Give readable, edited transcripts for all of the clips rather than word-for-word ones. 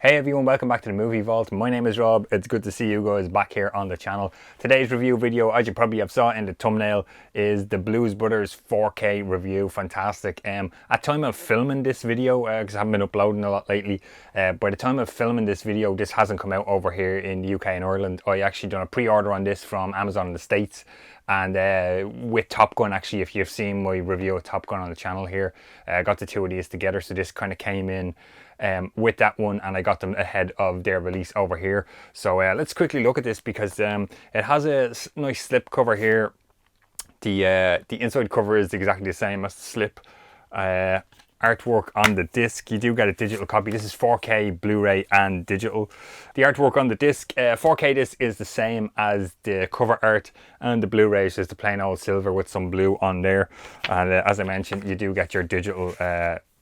Hey everyone, welcome back to the Movie Vault. My name is Rob. It's good to see you guys back here on the channel. Today's review video, as you probably have saw in the thumbnail, is the Blues Brothers 4K review. Fantastic. At time of filming this video, because I haven't been uploading a lot lately, by the time of filming this video, this hasn't come out over here in the UK and Ireland. I actually done a pre-order on this from Amazon in the States. And with Top Gun, actually, if you've seen my review of Top Gun on the channel here, I got the two of these together. So this kind of came in with that one, and I got them ahead of their release over here. So let's quickly look at this, because it has a nice slip cover here. The inside cover is exactly the same as the slip. Artwork on the disc, you do get a digital copy. This is 4K, Blu-ray and digital. The artwork on the disc, 4K disc, is the same as the cover art, and the Blu-ray is just the plain old silver with some blue on there. And as I mentioned, you do get your digital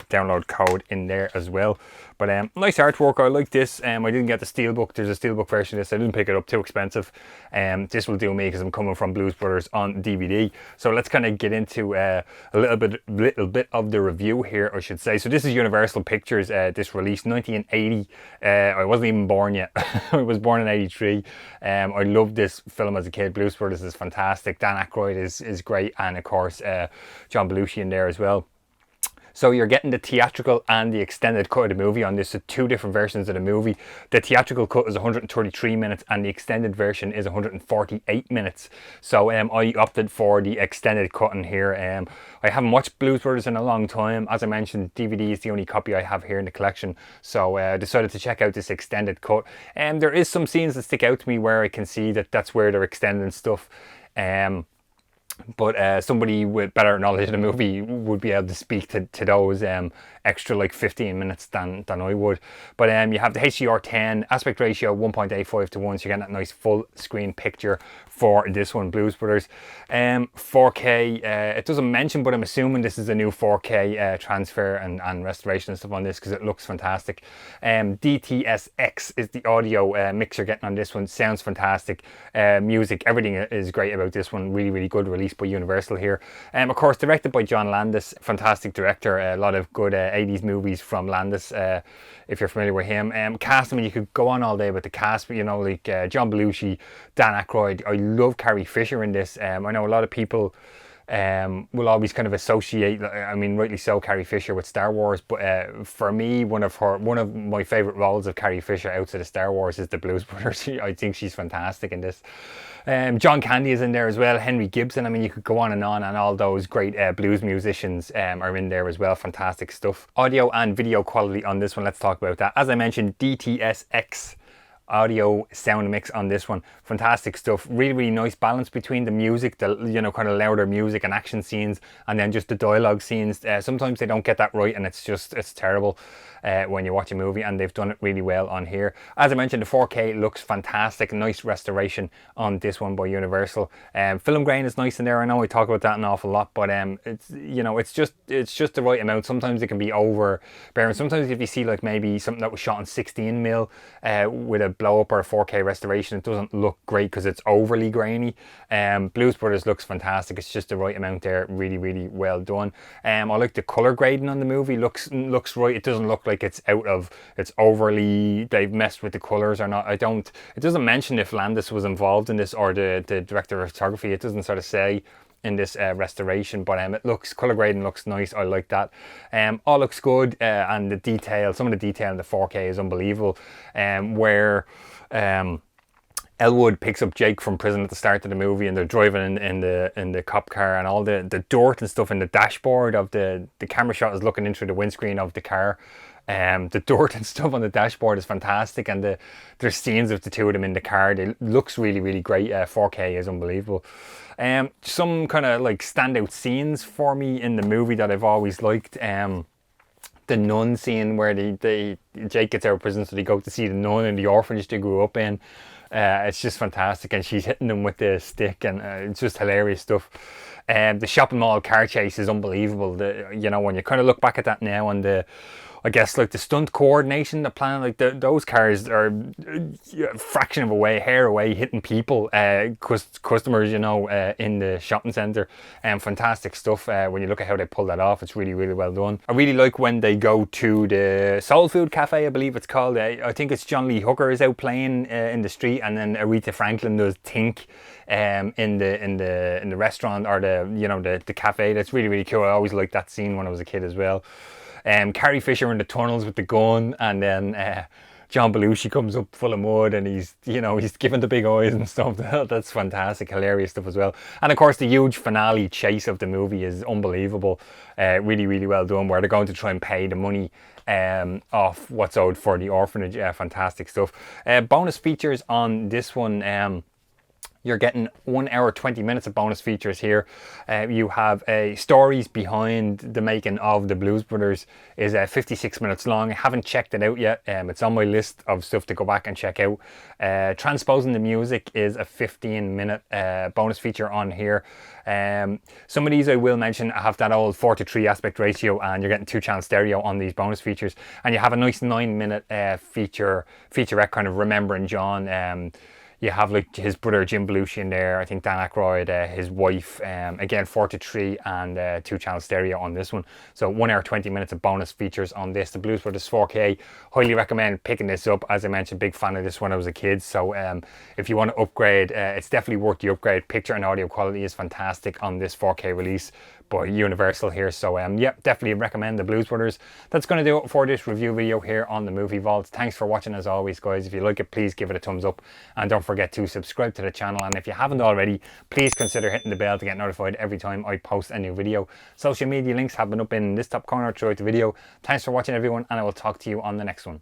download code in there as well. But nice artwork. I like this. I didn't get the steelbook. There's a steelbook version of this. I didn't pick it up, too expensive. This will do me because I'm coming from Blues Brothers on DVD. So let's kind of get into a little bit of the review here, I should say. So this is Universal Pictures. This released 1980. I wasn't even born yet. I was born in 83. I loved this film as a kid. Blues Brothers is fantastic. Dan Aykroyd is great, and of course John Belushi in there as well. So you're getting the theatrical and the extended cut of the movie on this, so two different versions of the movie. The theatrical cut is 133 minutes and the extended version is 148 minutes. So I opted for the extended cut in here. I haven't watched Blues Brothers in a long time. As I mentioned, DVD is the only copy I have here in the collection. So I decided to check out this extended cut. And there is some scenes that stick out to me where I can see that that's where they're extending stuff. But somebody with better knowledge of the movie would be able to speak to those extra like 15 minutes than I would. But you have the HDR10 aspect ratio 1.85 to 1, so you're getting that nice full screen picture for this one, Blues Brothers. 4K, it doesn't mention, but I'm assuming this is a new 4K transfer and restoration and stuff on this, because it looks fantastic. DTSX is the audio mix you're getting on this one. Sounds fantastic. Music, everything is great about this one. Really good release by Universal here. Of course, directed by John Landis, fantastic director. A lot of good 80s movies from Landis, if you're familiar with him. Cast, I mean, you could go on all day with the cast, but you know, like John Belushi, Dan Aykroyd. I love Carrie Fisher in this. I know a lot of people will always kind of associate, I mean, rightly so, Carrie Fisher with Star Wars, but for me, one of my favorite roles of Carrie Fisher outside of Star Wars is the Blues Brothers. I think she's fantastic in this. John Candy is in there as well. Henry Gibson. I mean, you could go on, and all those great blues musicians are in there as well. Fantastic stuff. Audio and video quality on this one, let's talk about that. As I mentioned, DTSX audio sound mix on this one, fantastic stuff. Really nice balance between the music, the kind of louder music and action scenes, and then just the dialogue scenes. Sometimes they don't get that right, and it's terrible when you watch a movie, and they've done it really well on here. As I mentioned, the 4K looks fantastic. Nice restoration on this one by Universal. Film grain is nice in there. I know I talk about that an awful lot, but it's just the right amount. Sometimes it can be overbearing. Sometimes if you see like maybe something that was shot in 16mm with a blow up or a 4K restoration, it doesn't look great because it's overly grainy. Blues Brothers looks fantastic. It's just the right amount there. Really well done. I like the color grading on the movie. Looks right. It doesn't look like it's overly, they've messed with the colors or not. It doesn't mention if Landis was involved in this or the director of photography. It doesn't sort of say in this restoration, but it looks, color grading looks nice. I like that. All looks good, and the detail, some of the detail in the 4K is unbelievable. Where Elwood picks up Jake from prison at the start of the movie, and they're driving in the cop car, and all the dirt and stuff in the dashboard of the camera shot is looking in through the windscreen of the car. The dirt and stuff on the dashboard is fantastic, and there's scenes of the two of them in the car. It looks really great. 4K is unbelievable. Some kind of like standout scenes for me in the movie that I've always liked. The nun scene where Jake gets out of prison, so they go to see the nun in the orphanage they grew up in. It's just fantastic, and she's hitting them with the stick, and it's just hilarious stuff. The shopping mall car chase is unbelievable. When you kind of look back at that now on the I guess like the stunt coordination, the plan, like those cars are a fraction of a way, hair away, hitting people, customers, you know, in the shopping centre. And fantastic stuff when you look at how they pull that off. It's really, really well done. I really like when they go to the Soul Food Cafe, I believe it's called. I think it's John Lee Hooker is out playing in the street, and then Aretha Franklin does Think in the restaurant, or the cafe. That's really, really cool. I always liked that scene when I was a kid as well. Carrie Fisher in the tunnels with the gun, and then John Belushi comes up full of mud, and he's giving the big eyes and stuff. That's fantastic, hilarious stuff as well. And of course, the huge finale chase of the movie is unbelievable. Really, really well done, where they're going to try and pay the money off what's owed for the orphanage. Fantastic stuff. Bonus features on this one. You're getting 1 hour 20 minutes of bonus features here. You have stories behind the making of the Blues Brothers is 56 minutes long. I haven't checked it out yet. It's on my list of stuff to go back and check out. Transposing the music is a 15-minute bonus feature on here. Some of these I will mention have that old 4:3 aspect ratio, and you're getting 2-channel stereo on these bonus features. And you have a nice 9-minute featurette kind of remembering John. You have like his brother Jim Belushi in there. I think Dan Aykroyd, his wife. Again, 4:3 and 2-channel stereo on this one. So 1 hour 20 minutes of bonus features on this. The Blues Brothers 4K. Highly recommend picking this up. As I mentioned, big fan of this when I was a kid. So if you want to upgrade, it's definitely worth the upgrade. Picture and audio quality is fantastic on this 4K release by Universal here. So yeah, definitely recommend the Blues Brothers. That's going to do it for this review video here on the Movie Vault. Thanks for watching as always, guys. If you like it, please give it a thumbs up, and don't forget to subscribe to the channel. And if you haven't already, please consider hitting the bell to get notified every time I post a new video. Social media links have been up in this top corner throughout the video. Thanks for watching, everyone, and I will talk to you on the next one.